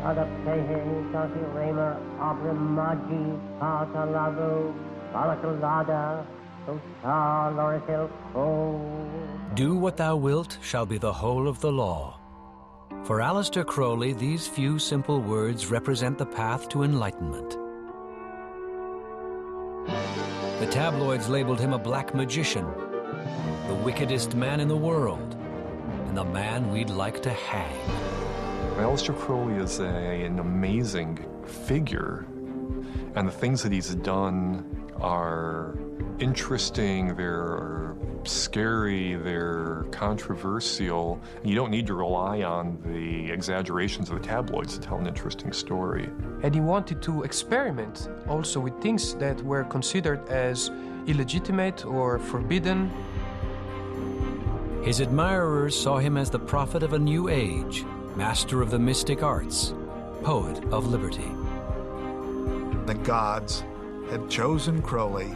adaptation Rema Abramaji Patalago Balakalada Do what thou wilt shall be the whole of the law. For Aleister Crowley, these few simple words represent the path to enlightenment. The tabloids labeled him a black magician, the wickedest man in the world, and the man we'd like to hang. Aleister Crowley is an amazing figure, and the things that he's done are interesting, they're scary, they're controversial. You don't need to rely on the exaggerations of the tabloids to tell an interesting story. And he wanted to experiment also with things that were considered as illegitimate or forbidden. His admirers saw him as the prophet of a new age, master of the mystic arts, poet of liberty. The gods had chosen Crowley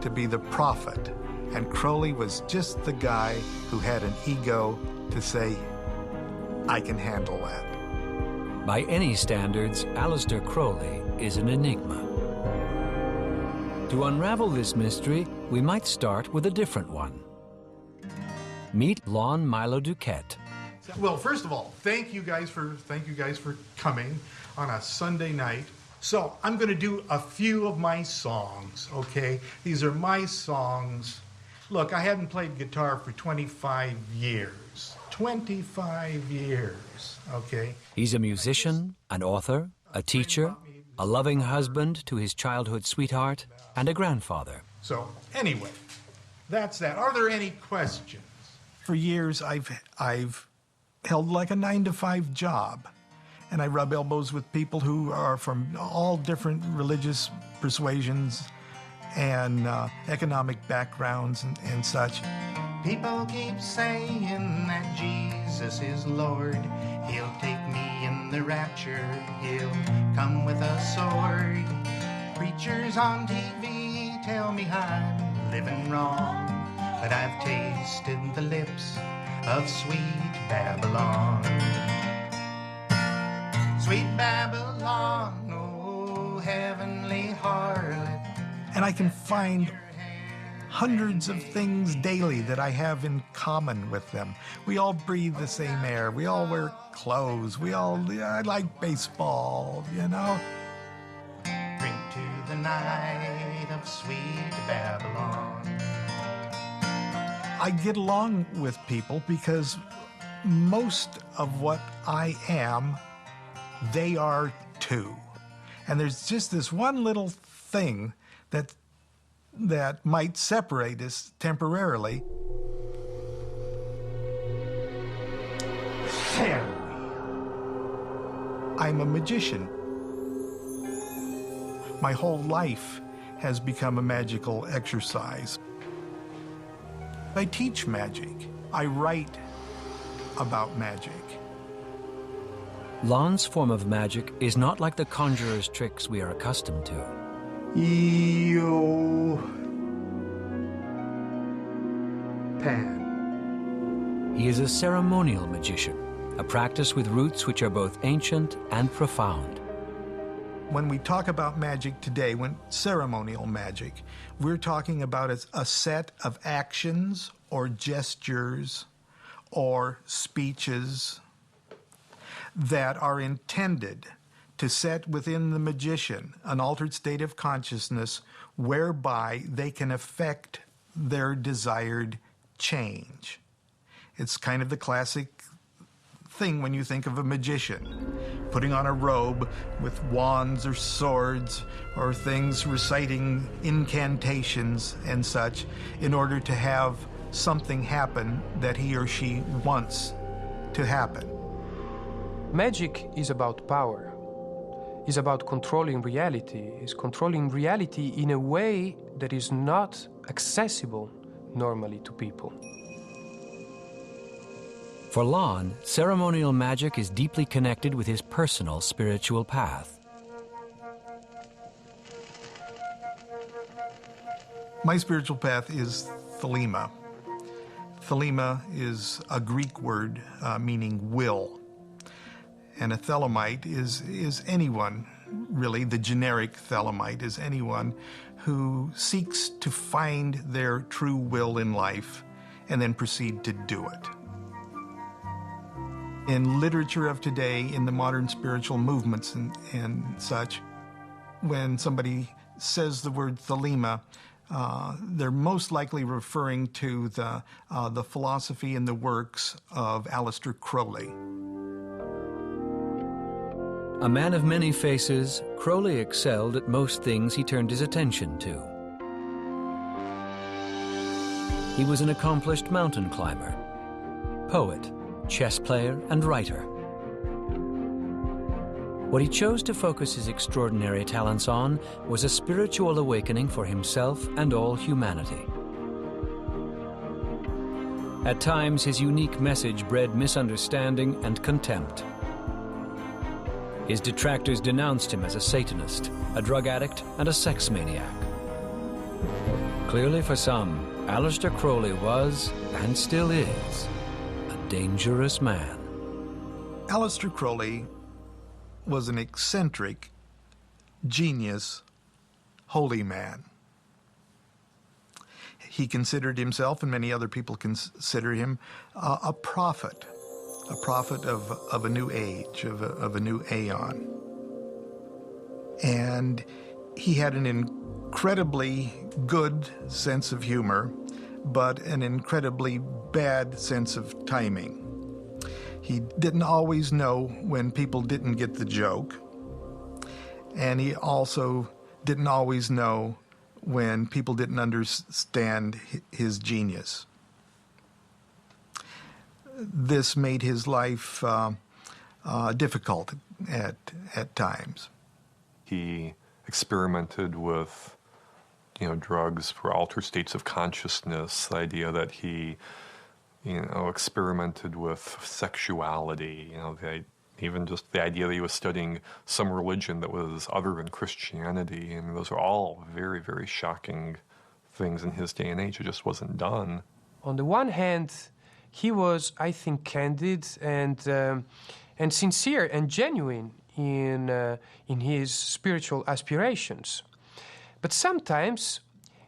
to be the prophet, and Crowley was just the guy who had an ego to say, I can handle that. By any standards, Aleister Crowley is an enigma. To unravel this mystery, we might start with a different one. Meet Lon Milo DuQuette. Well, first of all, thank you guys for coming on a Sunday night. So I'm going to do a few of my songs, okay? These are my songs. Look, I haven't played guitar for 25 years. 25 years, okay? He's a musician, an author, a teacher, a loving husband to his childhood sweetheart, and a grandfather. So anyway, that's that. Are there any questions? For years, I've held like a 9-to-5 job. And I rub elbows with people who are from all different religious persuasions and economic backgrounds and such. People keep saying that Jesus is Lord. He'll take me in the rapture. He'll come with a sword. Preachers on TV tell me I'm living wrong, but I've tasted the lips of sweet Babylon. Sweet Babylon, oh heavenly harlot. And I can find hundreds of things daily that I have in common with them. We all breathe the same air. We all wear clothes. I like baseball, you know. Drink to the night of sweet Babylon. I get along with people because most of what I am, they are too. And there's just this one little thing that might separate us temporarily. I'm a magician. My whole life has become a magical exercise. I teach magic. I write about magic. Lon's form of magic is not like the conjurer's tricks we are accustomed to. Pan. He is a ceremonial magician, a practice with roots which are both ancient and profound. When we talk about magic today, when ceremonial magic, we're talking about a set of actions or gestures or speeches that are intended to set within the magician an altered state of consciousness whereby they can affect their desired change. It's kind of the classic thing when you think of a magician, putting on a robe with wands or swords or things, reciting incantations and such in order to have something happen that he or she wants to happen. Magic is about power. It's about controlling reality. It's controlling reality in a way that is not accessible normally to people. For Lon, ceremonial magic is deeply connected with his personal spiritual path. My spiritual path is thelema. Thelema is a Greek word meaning will. And a Thelemite is anyone, really. The generic Thelemite is anyone who seeks to find their true will in life and then proceed to do it. In literature of today, in the modern spiritual movements and such, when somebody says the word Thelema, they're most likely referring to the philosophy and the works of Aleister Crowley. A man of many faces, Crowley excelled at most things he turned his attention to. He was an accomplished mountain climber, poet, chess player, and writer. What he chose to focus his extraordinary talents on was a spiritual awakening for himself and all humanity. At times, his unique message bred misunderstanding and contempt. His detractors denounced him as a Satanist, a drug addict, and a sex maniac. Clearly for some, Aleister Crowley was, and still is, a dangerous man. Aleister Crowley was an eccentric, genius, holy man. He considered himself, and many other people consider him, a prophet of a new age, of a new aeon. And he had an incredibly good sense of humor, but an incredibly bad sense of timing. He didn't always know when people didn't get the joke, and he also didn't always know when people didn't understand his genius. This made his life difficult at times. He experimented with, drugs for altered states of consciousness. The idea that he, experimented with sexuality. Even just the idea that he was studying some religion that was other than Christianity. And those are all very, very shocking things in his day and age. It just wasn't done. On the one hand, he was, I think, candid and sincere and genuine in his spiritual aspirations. But sometimes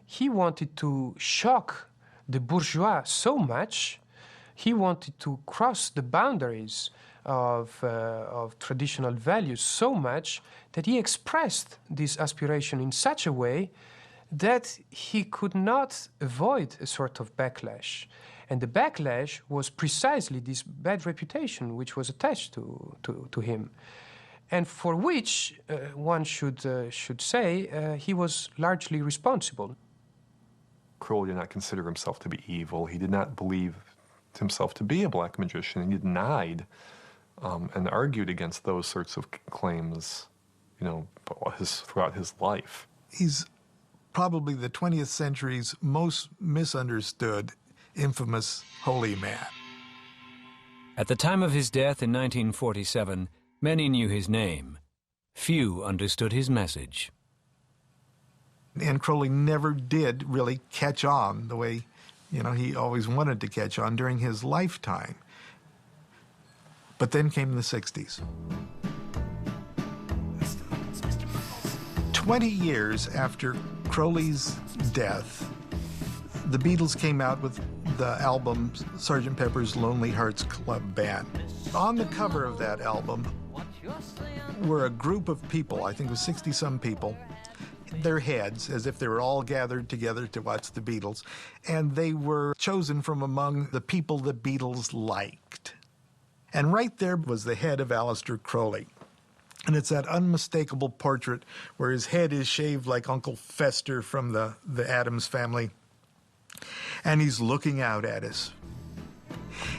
he wanted to shock the bourgeois so much, he wanted to cross the boundaries of traditional values so much that he expressed this aspiration in such a way that he could not avoid a sort of backlash. And the backlash was precisely this bad reputation which was attached to him, and for which one should say he was largely responsible. Crowley did not consider himself to be evil. He did not believe himself to be a black magician. He denied and argued against those sorts of claims, throughout his life. He's probably the 20th century's most misunderstood, infamous holy man. At the time of his death in 1947, many knew his name. Few understood his message. And Crowley never did really catch on the way, he always wanted to catch on during his lifetime. But then came the 60s. 20 years after Crowley's death, the Beatles came out with the album Sgt. Pepper's Lonely Hearts Club Band. On the cover of that album were a group of people, I think it was 60-some people, their heads, as if they were all gathered together to watch the Beatles, and they were chosen from among the people the Beatles liked. And right there was the head of Aleister Crowley. And it's that unmistakable portrait where his head is shaved like Uncle Fester from the Addams Family, and he's looking out at us.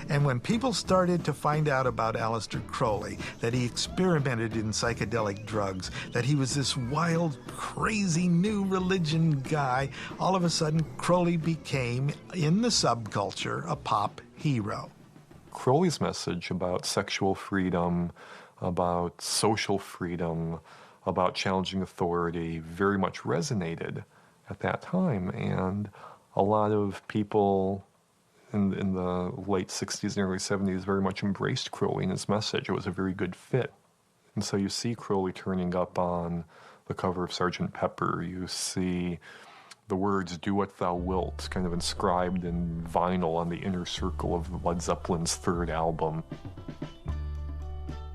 And when people started to find out about Aleister Crowley, that he experimented in psychedelic drugs, that he was this wild, crazy new religion guy, all of a sudden Crowley became, in the subculture, a pop hero. Crowley's message about sexual freedom, about social freedom, about challenging authority very much resonated at that time. And a lot of people in the late 60s and early 70s very much embraced Crowley and his message. It was a very good fit. And so you see Crowley turning up on the cover of Sgt. Pepper. You see the words, "Do What Thou Wilt," kind of inscribed in vinyl on the inner circle of Led Zeppelin's third album.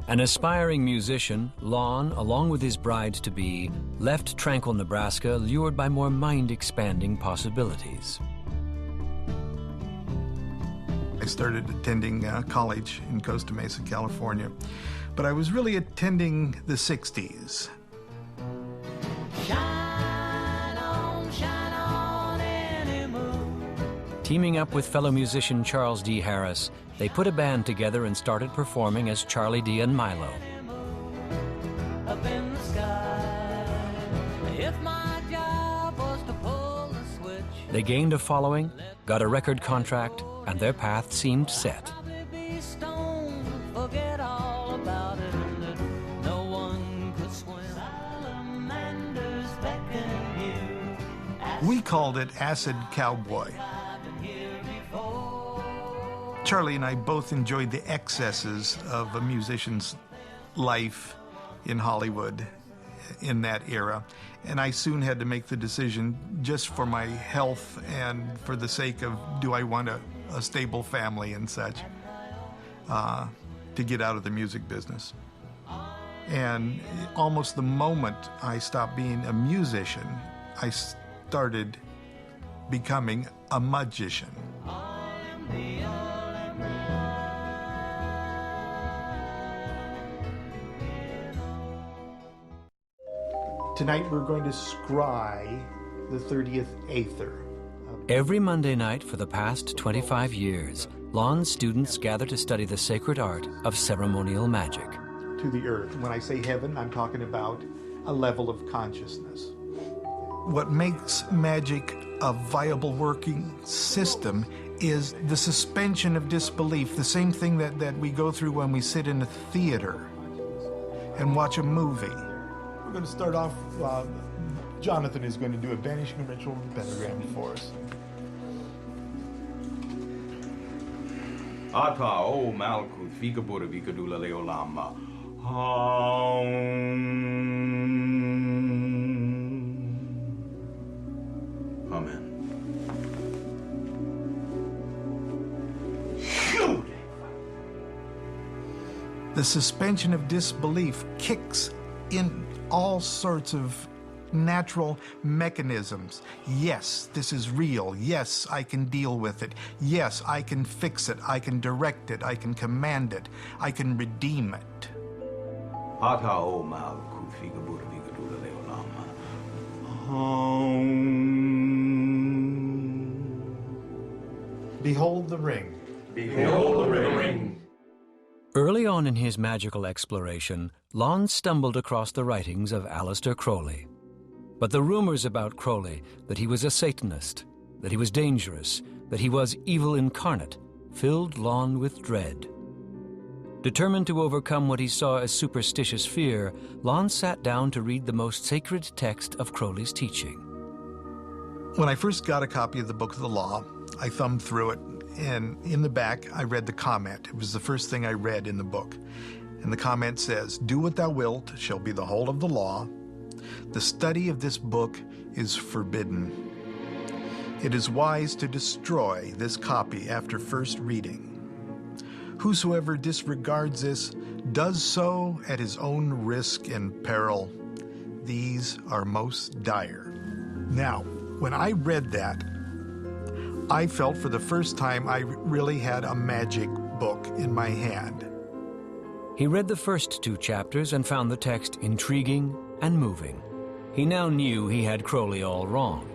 An aspiring musician, Lon, along with his bride-to-be, left Tranquil, Nebraska, lured by more mind-expanding possibilities. I started attending college in Costa Mesa, California, but I was really attending the 60s. Teaming up with fellow musician Charles D. Harris, they put a band together and started performing as Charlie D. and Milo. Up in the sky, if my job was to pull the switch, They gained a following, got a record contract, and their path seemed set. be stoned, forget all about it, and that no one could swim. Salamanders beckon you. We called it Acid Cowboy. Charlie and I both enjoyed the excesses of a musician's life in Hollywood in that era. And I soon had to make the decision, just for my health and for the sake of, do I want a stable family and such, to get out of the music business. And almost the moment I stopped being a musician, I started becoming a magician. Tonight we're going to scry the 30th Aether. Every Monday night for the past 25 years, Lon's students gather to study the sacred art of ceremonial magic. To the earth. When I say heaven, I'm talking about a level of consciousness. What makes magic a viable working system is the suspension of disbelief, the same thing that we go through when we sit in a theater and watch a movie. We're going to start off, Jonathan is going to do a banishing ritual with the pentagram for us. Ata o Malkuth Vika Buddha Vika Dula Leolama. Amen. The suspension of disbelief kicks in all sorts of natural mechanisms. Yes, this is real. Yes, I can deal with it. Yes, I can fix it. I can direct it. I can command it. I can redeem it. Ata o Malkuth Vika Buddha Vika Dula Leolama. Behold the ring. Behold the ring. Early on in his magical exploration, Lon stumbled across the writings of Aleister Crowley. But the rumors about Crowley, that he was a Satanist, that he was dangerous, that he was evil incarnate, filled Lon with dread. Determined to overcome what he saw as superstitious fear, Lon sat down to read the most sacred text of Crowley's teaching. When I first got a copy of the Book of the Law, I thumbed through it, and in the back, I read the comment. It was the first thing I read in the book. And the comment says, "Do what thou wilt shall be the whole of the law. The study of this book is forbidden. It is wise to destroy this copy after first reading. Whosoever disregards this does so at his own risk and peril. These are most dire." Now, when I read that, I felt for the first time I really had a magic book in my hand. He read the first 2 chapters and found the text intriguing and moving. He now knew he had Crowley all wrong.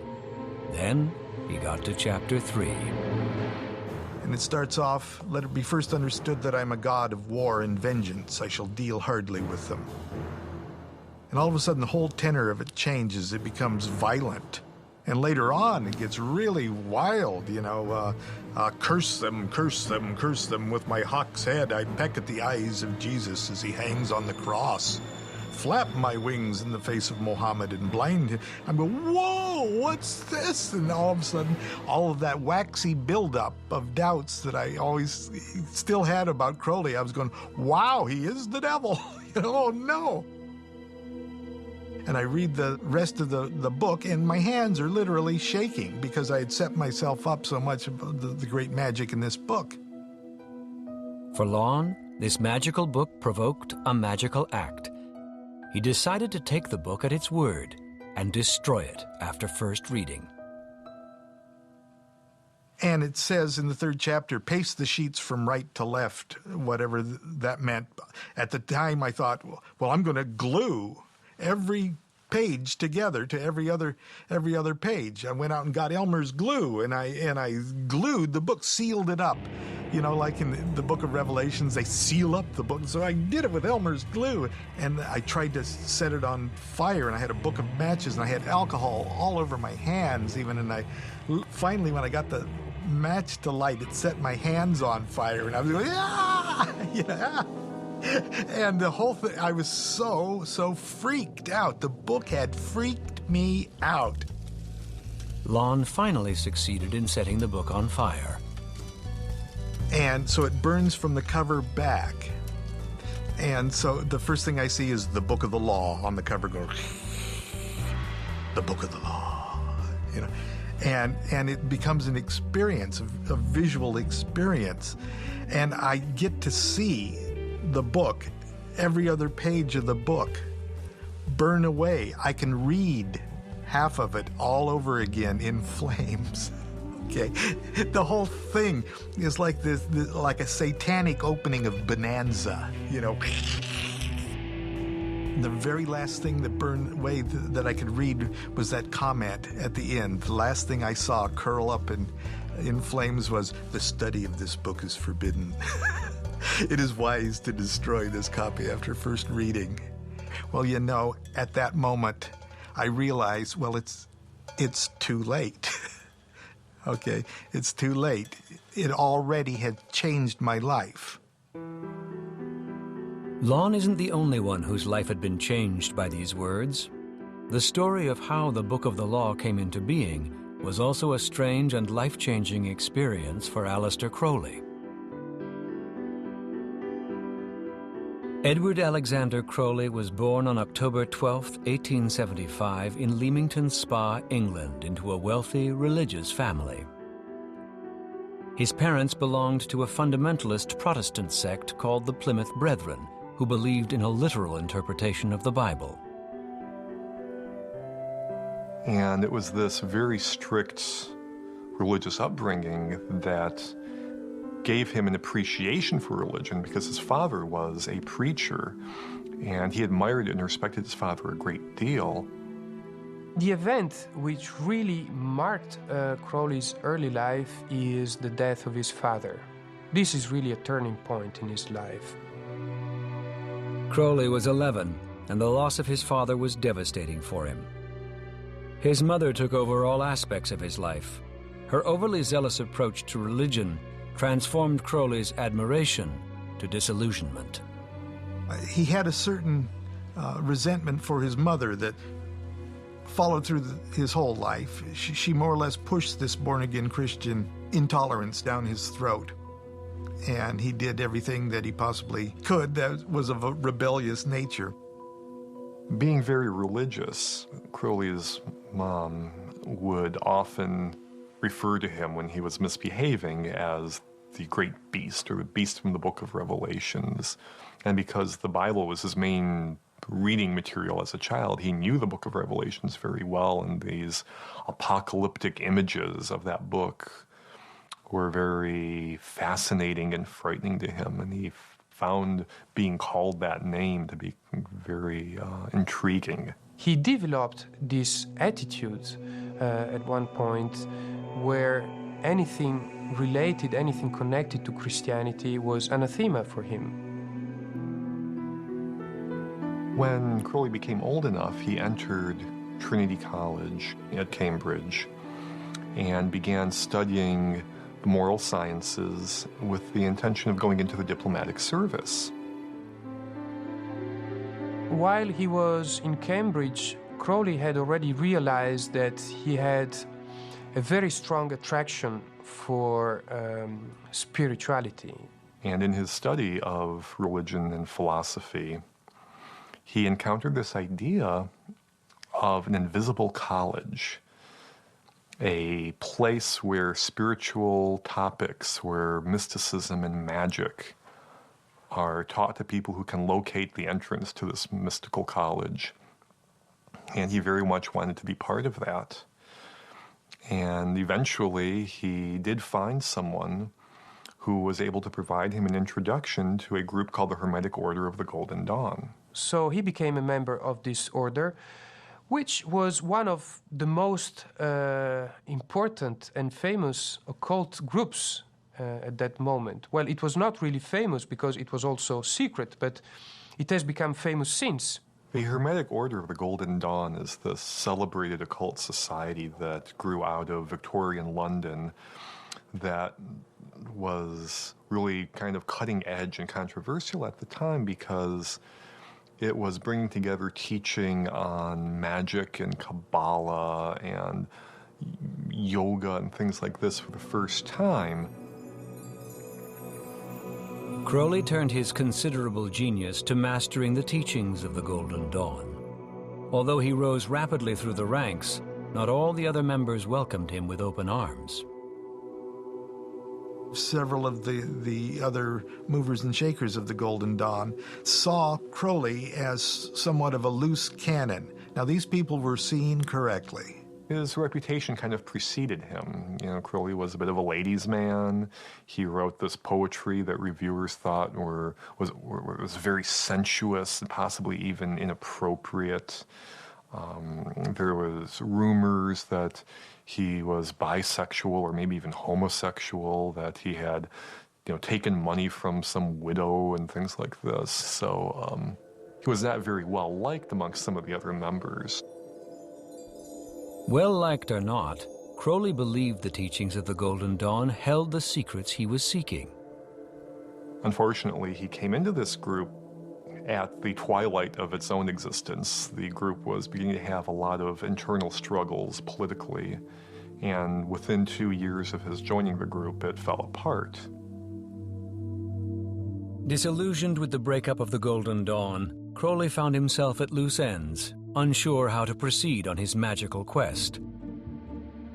Then he got to chapter 3. And it starts off, "Let it be first understood that I'm a god of war and vengeance. I shall deal hardly with them." And all of a sudden, the whole tenor of it changes. It becomes violent. And later on, it gets really wild, you know, curse them, curse them, curse them. With my hawk's head, I peck at the eyes of Jesus as he hangs on the cross. flap my wings in the face of Muhammad and blind him. I'm going, whoa, what's this? And all of a sudden, all of that waxy buildup of doubts that I always still had about Crowley, I was going, wow, he is the devil. Oh, no. And I read the rest of the book, and my hands are literally shaking because I had set myself up so much about the great magic in this book. For Lon, this magical book provoked a magical act. He decided to take the book at its word and destroy it after first reading. And it says in the 3rd chapter, paste the sheets from right to left, whatever that meant. At the time, I thought, well, I'm going to glue every page together to every other page. I went out and got Elmer's glue, and I glued the book, sealed it up. You know, like in the book of Revelations, they seal up the book. So I did it with Elmer's glue, and I tried to set it on fire, and I had a book of matches, and I had alcohol all over my hands even, and finally, when I got the match to light, it set my hands on fire, and I was going, ah! Yeah. And the whole thing, I was so freaked out. The book had freaked me out. Lon finally succeeded in setting the book on fire. And so it burns from the cover back. And so the first thing I see is the Book of the Law on the cover going, the Book of the Law, you know. And it becomes an experience, a visual experience. And I get to see the book, every other page of the book, burn away. I can read half of it all over again in flames. Okay, the whole thing is like this like a satanic opening of Bonanza, you know. The very last thing that burned away that I could read was that comment at the end. The last thing I saw curl up in flames was, the study of this book is forbidden. It is wise to destroy this copy after first reading. Well, you know, at that moment, I realized, well, it's too late. Okay, it's too late. It already had changed my life. Lon isn't the only one whose life had been changed by these words. The story of how the Book of the Law came into being was also a strange and life-changing experience for Aleister Crowley. Edward Alexander Crowley was born on October 12, 1875, in Leamington Spa, England, into a wealthy religious family. His parents belonged to a fundamentalist Protestant sect called the Plymouth Brethren, who believed in a literal interpretation of the Bible. And it was this very strict religious upbringing that gave him an appreciation for religion, because his father was a preacher, and he admired and respected his father a great deal. The event which really marked Crowley's early life is the death of his father. This is really a turning point in his life. Crowley was 11, and the loss of his father was devastating for him. His mother took over all aspects of his life. Her overly zealous approach to religion transformed Crowley's admiration to disillusionment. He had a certain resentment for his mother that followed through his whole life. She more or less pushed this born-again Christian intolerance down his throat. And he did everything that he possibly could that was of a rebellious nature. Being very religious, Crowley's mom would often refer to him when he was misbehaving as the great beast, or the beast from the book of Revelations. And because the Bible was his main reading material as a child, he knew the book of Revelations very well, and these apocalyptic images of that book were very fascinating and frightening to him, and he found being called that name to be very intriguing. He developed this attitude at one point where anything related, anything connected to Christianity was anathema for him. When Crowley became old enough, he entered Trinity College at Cambridge and began studying the moral sciences with the intention of going into the diplomatic service. while he was in Cambridge, Crowley had already realized that he had a very strong attraction for spirituality. And in his study of religion and philosophy, he encountered this idea of an invisible college, a place where spiritual topics, where mysticism and magic are taught to people who can locate the entrance to this mystical college. And he very much wanted to be part of that. And eventually he did find someone who was able to provide him an introduction to a group called the Hermetic Order of the Golden Dawn. So he became a member of this order, which was one of the most important and famous occult groups at that moment. Well, it was not really famous because it was also secret, but it has become famous since. The Hermetic Order of the Golden Dawn is this celebrated occult society that grew out of Victorian London that was really kind of cutting edge and controversial at the time because it was bringing together teaching on magic and Kabbalah and yoga and things like this for the first time. Crowley turned his considerable genius to mastering the teachings of the Golden Dawn. Although he rose rapidly through the ranks, not all the other members welcomed him with open arms. Several of the other movers and shakers of the Golden Dawn saw Crowley as somewhat of a loose cannon. Now, these people were seen correctly. His reputation kind of preceded him. You know, Crowley was a bit of a ladies' man. He wrote this poetry that reviewers thought was very sensuous and possibly even inappropriate. There was rumors that he was bisexual or maybe even homosexual, that he had, taken money from some widow and things like this. So he was not very well liked amongst some of the other members. Well liked or not, Crowley believed the teachings of the Golden Dawn held the secrets he was seeking. Unfortunately, he came into this group at the twilight of its own existence. The group was beginning to have a lot of internal struggles politically, and within 2 years of his joining the group, it fell apart. Disillusioned with the breakup of the Golden Dawn, Crowley found himself at loose ends, unsure how to proceed on his magical quest.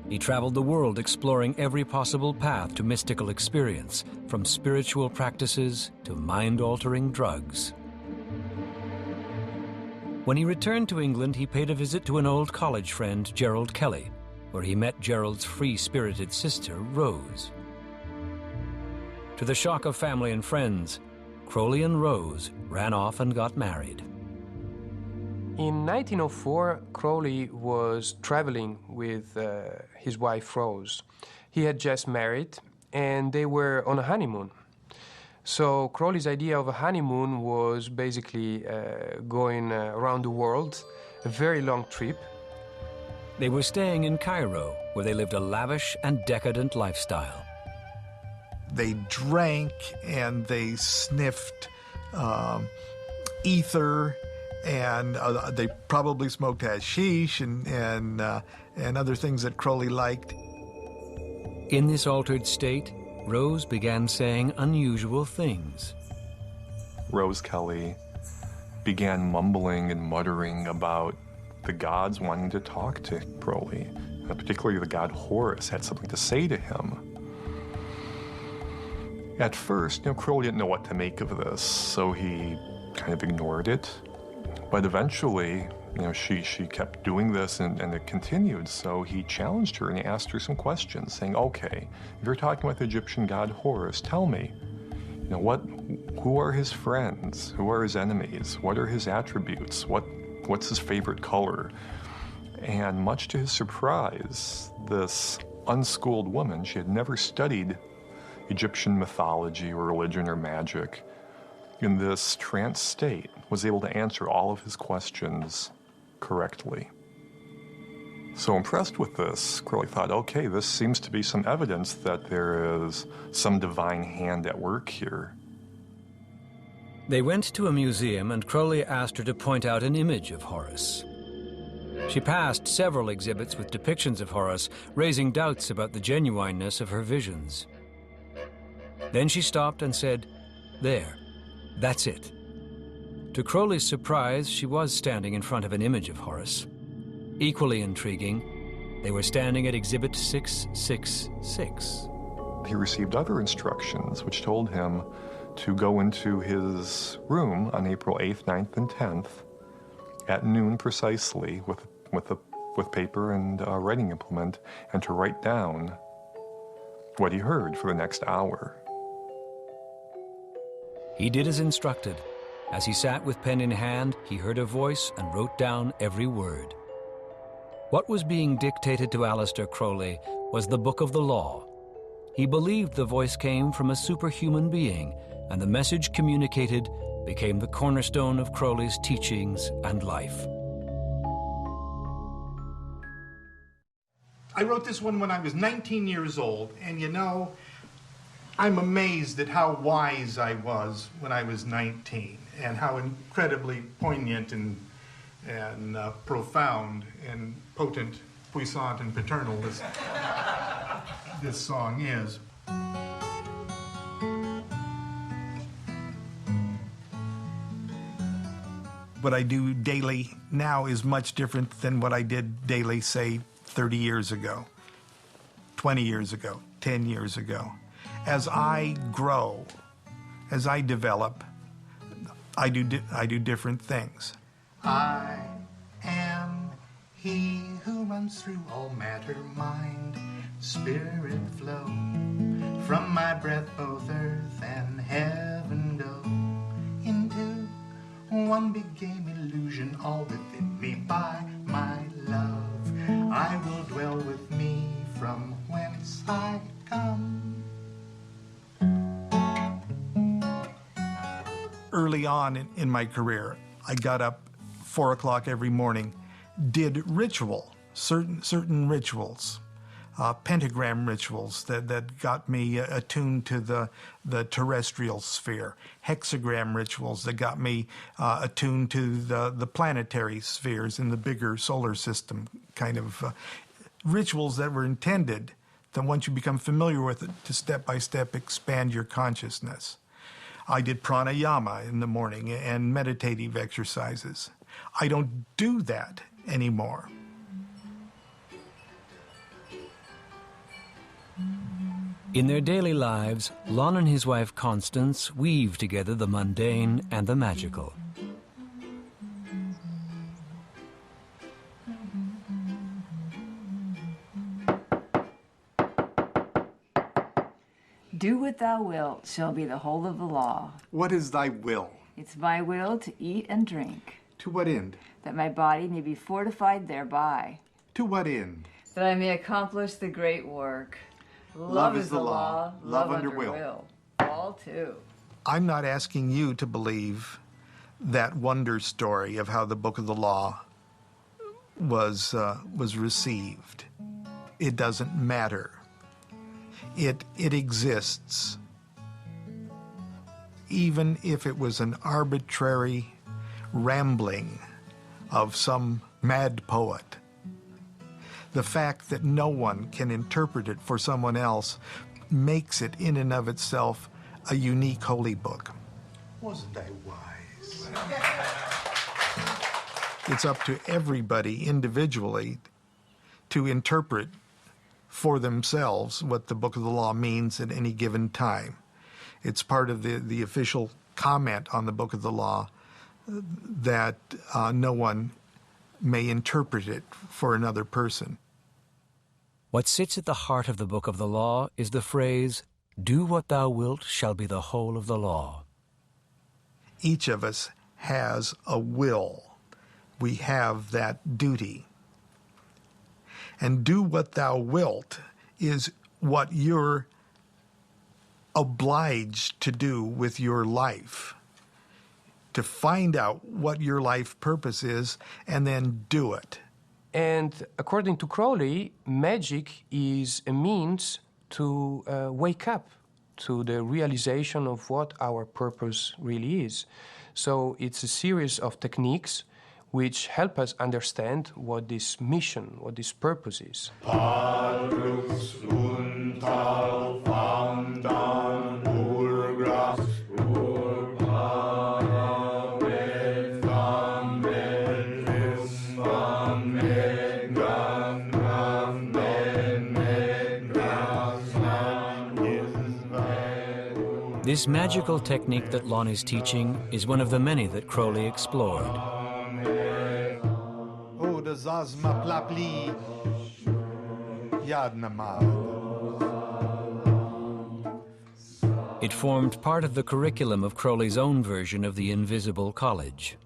He traveled the world exploring every possible path to mystical experience, from spiritual practices to mind-altering drugs. When he returned to England, he paid a visit to an old college friend, Gerald Kelly, where he met Gerald's free-spirited sister, Rose. To the shock of family and friends, Crowley and Rose ran off and got married. In 1904, Crowley was traveling with his wife, Rose. He had just married, and they were on a honeymoon. So Crowley's idea of a honeymoon was basically going around the world, a very long trip. They were staying in Cairo, where they lived a lavish and decadent lifestyle. They drank and they sniffed ether, and they probably smoked hashish and other things that Crowley liked. In this altered state, Rose began saying unusual things. Rose Kelly began mumbling and muttering about the gods wanting to talk to Crowley. Particularly the god Horus had something to say to him. At first, Crowley didn't know what to make of this, so he kind of ignored it. But eventually, she kept doing this and it continued. So he challenged her and he asked her some questions, saying, okay, if you're talking about the Egyptian god Horus, tell me, who are his friends? Who are his enemies? What are his attributes? What's his favorite color? And much to his surprise, this unschooled woman, she had never studied Egyptian mythology or religion or magic, in this trance state, was able to answer all of his questions correctly. So impressed with this, Crowley thought, okay, this seems to be some evidence that there is some divine hand at work here. They went to a museum and Crowley asked her to point out an image of Horus. She passed several exhibits with depictions of Horus, raising doubts about the genuineness of her visions. Then she stopped and said, "There, that's it." To Crowley's surprise, she was standing in front of an image of Horus. Equally intriguing, they were standing at exhibit 666. He received other instructions which told him to go into his room on April 8th, 9th, and 10th at noon precisely with paper and a writing implement, and to write down what he heard for the next hour. He did as instructed. As he sat with pen in hand, he heard a voice and wrote down every word. What was being dictated to Aleister Crowley was the Book of the Law. He believed the voice came from a superhuman being, and the message communicated became the cornerstone of Crowley's teachings and life. I wrote this one when I was 19 years old, and you know, I'm amazed at how wise I was when I was 19, and how incredibly poignant and profound and potent, puissant and paternal this song is. What I do daily now is much different than what I did daily, say, 30 years ago, 20 years ago, 10 years ago. As I grow, as I develop, I do different things. I am he who runs through all matter, mind, spirit flow. From my breath both earth and heaven go into one big game illusion, all within me by my love. I will dwell with me from whence I come. Early on in my career, I got up 4 o'clock every morning, did certain rituals, pentagram rituals that got me attuned to the terrestrial sphere, hexagram rituals that got me attuned to the planetary spheres in the bigger solar system, kind of rituals that were intended that once you become familiar with it, to step by step expand your consciousness. I did pranayama in the morning and meditative exercises. I don't do that anymore. In their daily lives, Lon and his wife Constance weave together the mundane and the magical. Do what thou wilt shall be the whole of the law. What is thy will? It's my will to eat and drink, To what end? that my body may be fortified thereby, To what end? that I may accomplish the great work. Love is the law, love under will. All two. I'm not asking you to believe that wonder story of how the Book of the Law was received. It doesn't matter. It exists. Even if it was an arbitrary rambling of some mad poet, the fact that no one can interpret it for someone else makes it in and of itself a unique holy book. Wasn't I wise? It's up to everybody individually to interpret for themselves what the Book of the Law means at any given time. It's part of the official comment on the Book of the Law that no one may interpret it for another person. What sits at the heart of the Book of the Law is the phrase, "Do what thou wilt shall be the whole of the law." Each of us has a will. We have that duty. And do what thou wilt is what you're obliged to do with your life. To find out what your life purpose is and then do it. And according to Crowley, magic is a means to wake up, to the realization of what our purpose really is. So it's a series of techniques which help us understand what this mission, what this purpose is. This magical technique that Lon is teaching is one of the many that Crowley explored. Oh, the Zazma Plapli Yadnamad. It formed part of the curriculum of Crowley's own version of the Invisible College.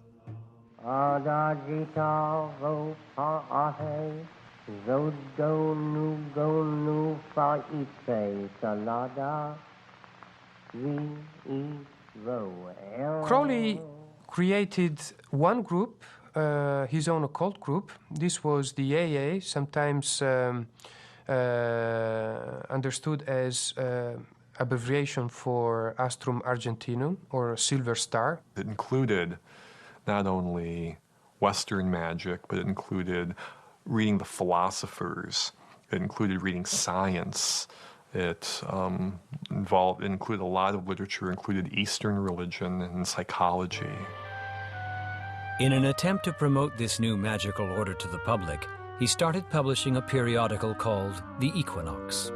Crowley created one group, his own occult group. This was the AA, sometimes understood as abbreviation for Astrum Argentinum, or Silver Star. It included not only Western magic, but it included reading the philosophers. It included reading science. It included a lot of literature, included Eastern religion and psychology. In an attempt to promote this new magical order to the public, he started publishing a periodical called The Equinox.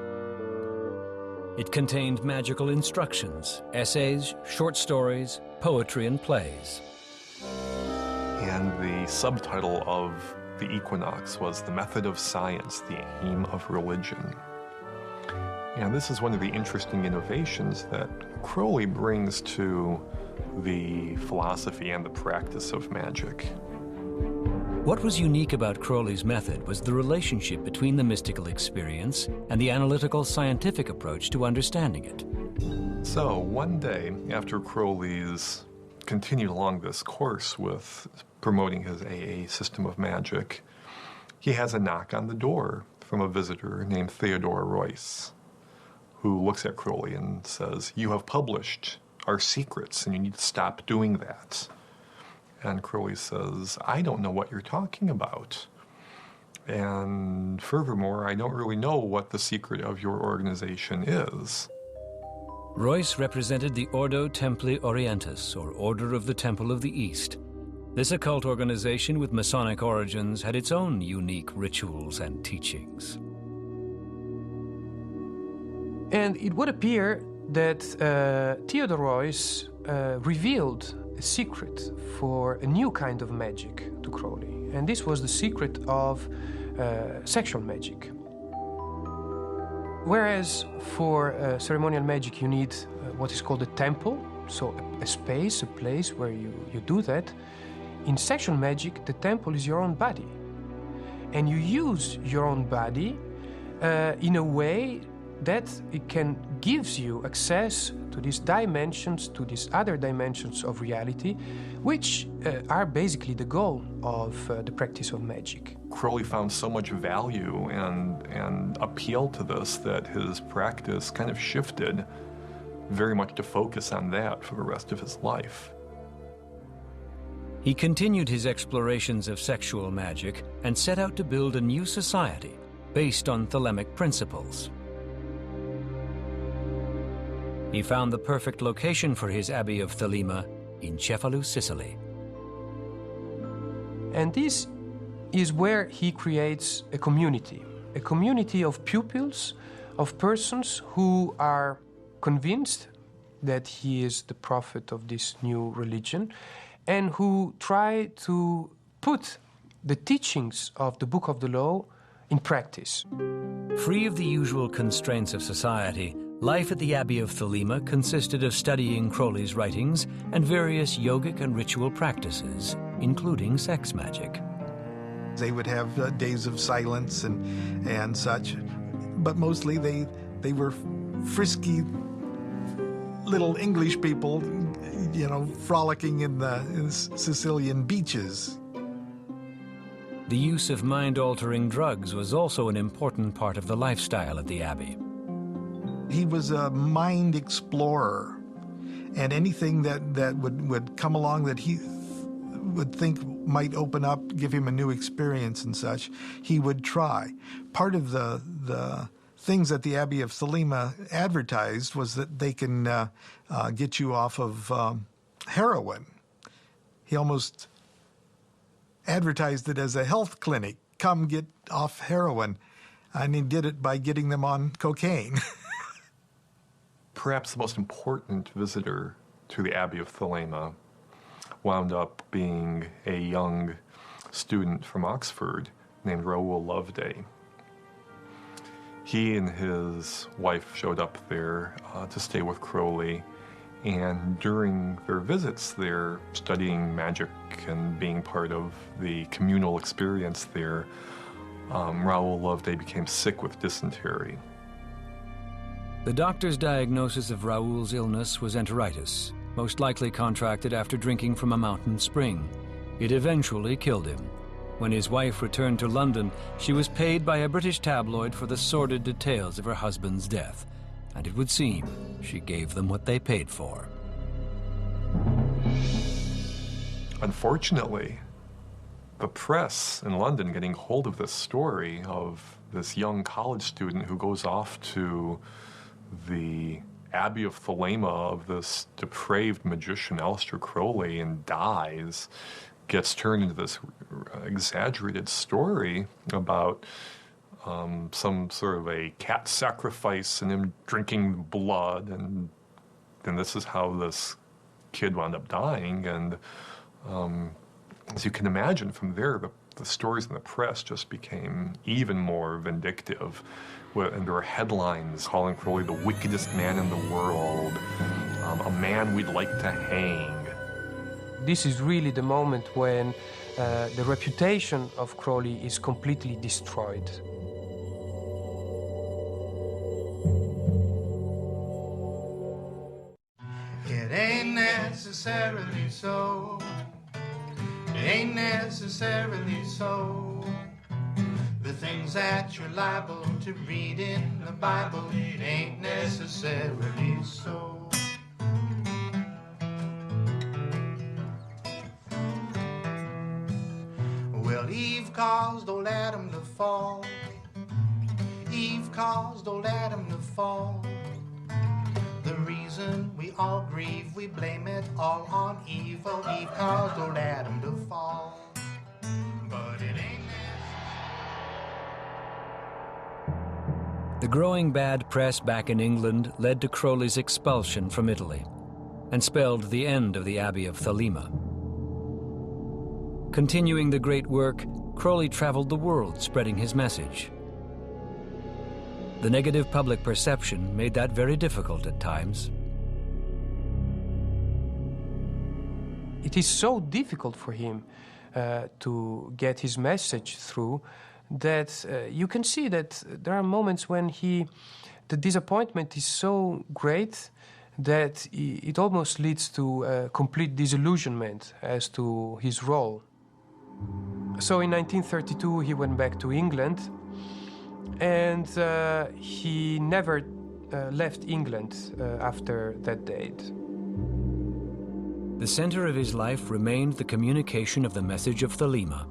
It contained magical instructions, essays, short stories, poetry, and plays. And the subtitle of The Equinox was The Method of Science, the Aim of Religion. And this is one of the interesting innovations that Crowley brings to the philosophy and the practice of magic. What was unique about Crowley's method was the relationship between the mystical experience and the analytical scientific approach to understanding it. So one day, after Crowley's continued along this course with promoting his AA system of magic, he has a knock on the door from a visitor named Theodore Royce, who looks at Crowley and says, "You have published our secrets, and you need to stop doing that." And Crowley says, "I don't know what you're talking about. And furthermore, I don't really know what the secret of your organization is." Royce represented the Ordo Templi Orientis, or Order of the Temple of the East. This occult organization with Masonic origins had its own unique rituals and teachings. And it would appear that Theodore Royce revealed a secret for a new kind of magic to Crowley. And this was the secret of sexual magic. Whereas for ceremonial magic you need what is called a temple, so a space, a place where you do that. In sexual magic, the temple is your own body. And you use your own body in a way that it gives you access to these dimensions, to these other dimensions of reality, which are basically the goal of the practice of magic. Crowley found so much value and appeal to this that his practice kind of shifted very much to focus on that for the rest of his life. He continued his explorations of sexual magic and set out to build a new society based on Thelemic principles. He found the perfect location for his Abbey of Thelema in Cefalù, Sicily. And this is where he creates a community of pupils, of persons who are convinced that he is the prophet of this new religion, and who try to put the teachings of the Book of the Law in practice. Free of the usual constraints of society, life at the Abbey of Thelema consisted of studying Crowley's writings and various yogic and ritual practices, including sex magic. They would have days of silence and such, but mostly they were frisky little English people, frolicking in the Sicilian beaches. The use of mind-altering drugs was also an important part of the lifestyle at the Abbey. He was a mind explorer, and anything that would come along that he would think might open up, give him a new experience and such, he would try. Part of the things that the Abbey of Thelema advertised was that they can get you off of heroin. He almost advertised it as a health clinic. Come get off heroin. And he did it by getting them on cocaine. Perhaps the most important visitor to the Abbey of Thelema wound up being a young student from Oxford named Raoul Loveday. He and his wife showed up there to stay with Crowley, and during their visits there, studying magic and being part of the communal experience there, Raoul Loveday became sick with dysentery. The doctor's diagnosis of Raoul's illness was enteritis, most likely contracted after drinking from a mountain spring. It eventually killed him. When his wife returned to London, she was paid by a British tabloid for the sordid details of her husband's death, and it would seem she gave them what they paid for. Unfortunately, the press in London getting hold of this story of this young college student who goes off to the Abbey of Thelema of this depraved magician Aleister Crowley and dies, gets turned into this exaggerated story about some sort of a cat sacrifice and him drinking blood, and this is how this kid wound up dying. And as you can imagine, from there, the stories in the press just became even more vindictive. And there were headlines calling Crowley the wickedest man in the world, a man we'd like to hang. This is really the moment when the reputation of Crowley is completely destroyed. It ain't necessarily so. It ain't necessarily so. The things that you're liable to read in the Bible, it ain't necessarily so. Well, Eve caused old Adam to fall. Eve caused old Adam to fall. The reason we all grieve, we blame it all on evil. Eve caused old Adam to fall. But it ain't. The growing bad press back in England led to Crowley's expulsion from Italy and spelled the end of the Abbey of Thelema. Continuing the great work, Crowley traveled the world spreading his message. The negative public perception made that very difficult at times. It is so difficult for him to get his message through that you can see that there are moments when the disappointment is so great that it almost leads to complete disillusionment as to his role. So in 1932 he went back to England, and he never left England after that date. The center of his life remained the communication of the message of Thelema.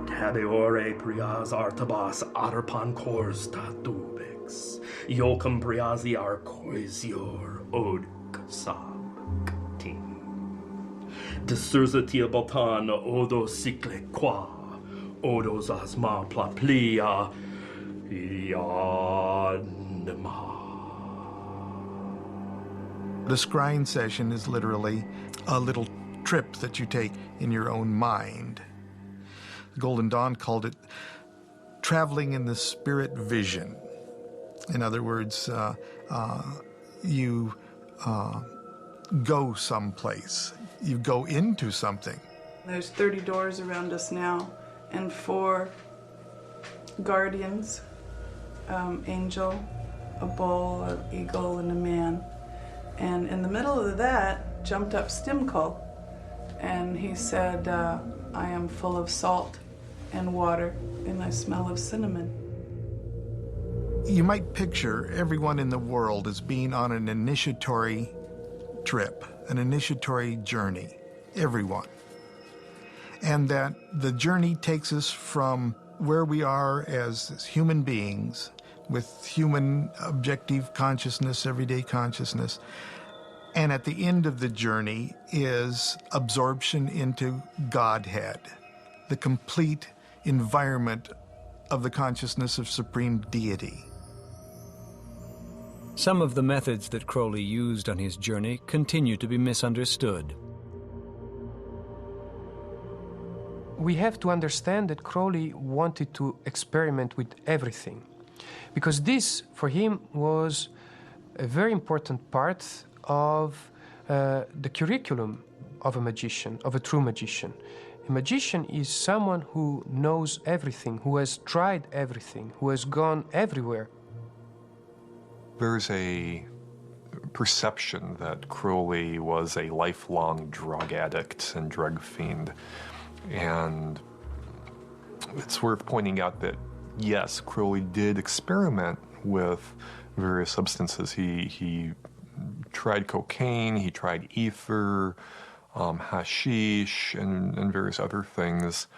Tabeore priaz artabas arpan cors tatubix, iocum priazi arcoisior od sabctin. Desurzatia botan odo cycle qua, odos asma plaplia iadma. The scrying session is literally a little trip that you take in your own mind. Golden Dawn called it traveling in the spirit vision. In other words, you go someplace. You go into something. There's 30 doors around us now, and 4 guardians, angel, a bull, an eagle, and a man. And in the middle of that jumped up Stimkul, and he said, I am full of salt and water, and I smell of cinnamon. You might picture everyone in the world as being on an initiatory trip, an initiatory journey, everyone. And that the journey takes us from where we are as human beings with human objective consciousness, everyday consciousness. And at the end of the journey is absorption into Godhead, the complete environment of the consciousness of supreme deity. Some of the methods that Crowley used on his journey continue to be misunderstood. We have to understand that Crowley wanted to experiment with everything, because this, for him, was a very important part of the curriculum of a magician, of a true magician. A magician is someone who knows everything, who has tried everything, who has gone everywhere. There's a perception that Crowley was a lifelong drug addict and drug fiend. And it's worth pointing out that, yes, Crowley did experiment with various substances. He tried cocaine, he tried ether, hashish, and various other things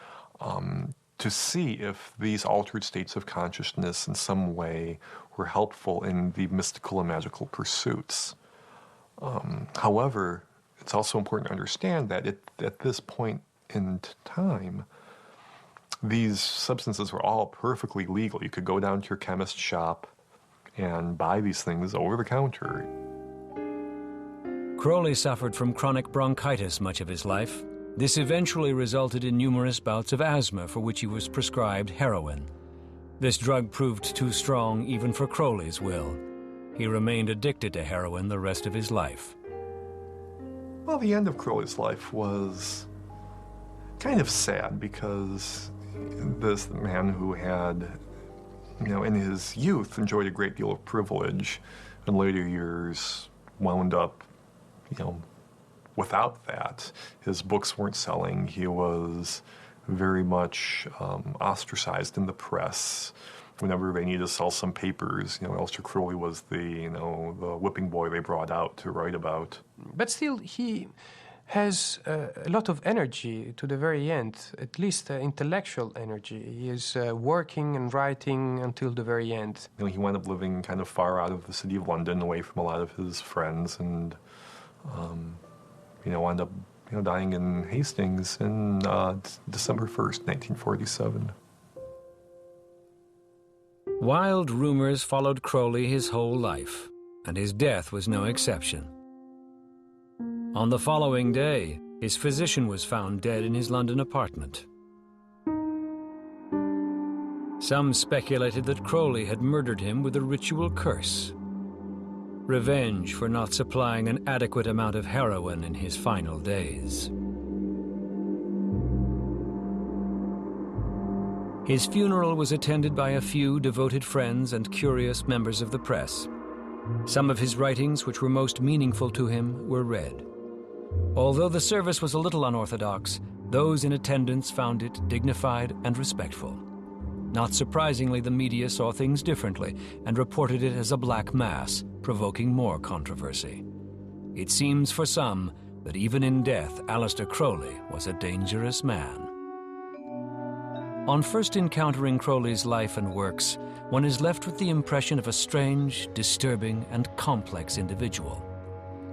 to see if these altered states of consciousness in some way were helpful in the mystical and magical pursuits. However, it's also important to understand that at this point in time, these substances were all perfectly legal. You could go down to your chemist shop and buy these things over the counter. Crowley suffered from chronic bronchitis much of his life. This eventually resulted in numerous bouts of asthma for which he was prescribed heroin. This drug proved too strong even for Crowley's will. He remained addicted to heroin the rest of his life. Well, the end of Crowley's life was kind of sad because this man who had, in his youth enjoyed a great deal of privilege, in later years wound up, without that. His books weren't selling. He was very much ostracized in the press. Whenever they needed to sell some papers, Aleister Crowley was the whipping boy they brought out to write about. But still, he has a lot of energy to the very end, at least intellectual energy. He is working and writing until the very end. He wound up living kind of far out of the city of London, away from a lot of his friends, and wound up dying in Hastings in December 1st, 1947. Wild rumors followed Crowley his whole life, and his death was no exception. On the following day, his physician was found dead in his London apartment. Some speculated that Crowley had murdered him with a ritual curse. Revenge for not supplying an adequate amount of heroin in his final days. His funeral was attended by a few devoted friends and curious members of the press. Some of his writings, which were most meaningful to him, were read. Although the service was a little unorthodox, those in attendance found it dignified and respectful. Not surprisingly, the media saw things differently and reported it as a black mass, provoking more controversy. It seems for some that even in death, Aleister Crowley was a dangerous man. On first encountering Crowley's life and works, one is left with the impression of a strange, disturbing, and complex individual.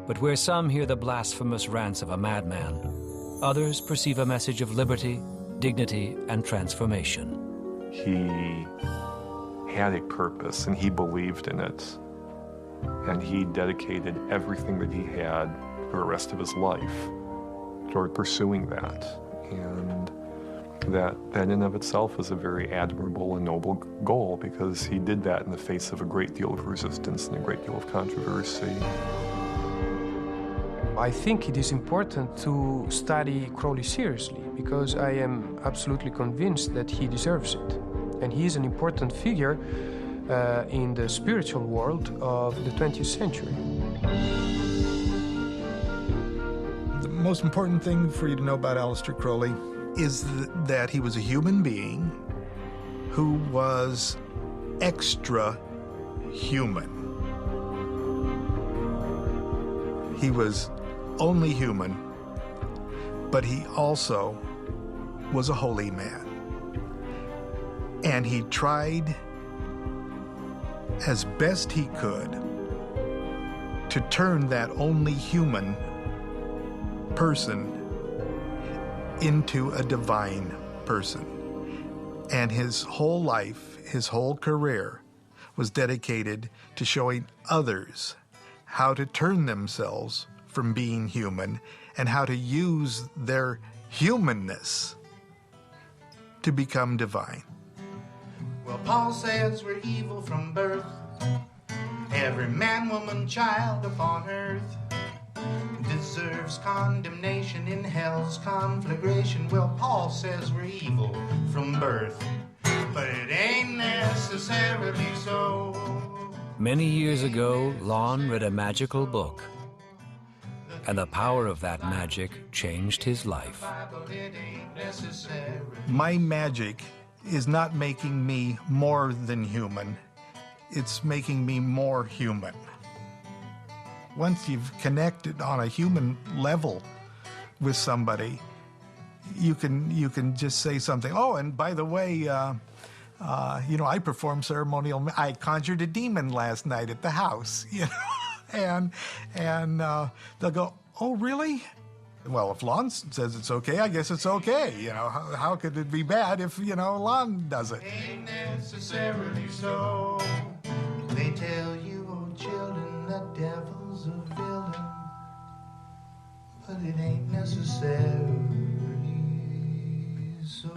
But where some hear the blasphemous rants of a madman, others perceive a message of liberty, dignity, and transformation. He had a purpose, and he believed in it. And he dedicated everything that he had for the rest of his life toward pursuing that. And that in and of itself is a very admirable and noble goal, because he did that in the face of a great deal of resistance and a great deal of controversy. I think it is important to study Crowley seriously, because I am absolutely convinced that he deserves it. And he is an important figure in the spiritual world of the 20th century. The most important thing for you to know about Aleister Crowley is that he was a human being who was extra human. He was only human, but he also was a holy man. And he tried as best he could to turn that only human person into a divine person. And his whole life, his whole career, was dedicated to showing others how to turn themselves from being human and how to use their humanness to become divine. Well, Paul says we're evil from birth. Every man, woman, child upon earth deserves condemnation in hell's conflagration. Well, Paul says we're evil from birth, but it ain't necessarily so. Many years ago, Lon read a magical book, and the power of that magic changed his life. My magic is not making me more than human. It's making me more human. Once you've connected on a human level with somebody, you can just say something. Oh, and by the way, I performed ceremonial. I conjured a demon last night at the house. And they'll go, oh, really? Well, if Lon says it's okay, I guess it's okay. How could it be bad if, Lon does it? Ain't necessarily so. They tell you, oh children, the devil's a villain, but it ain't necessarily so.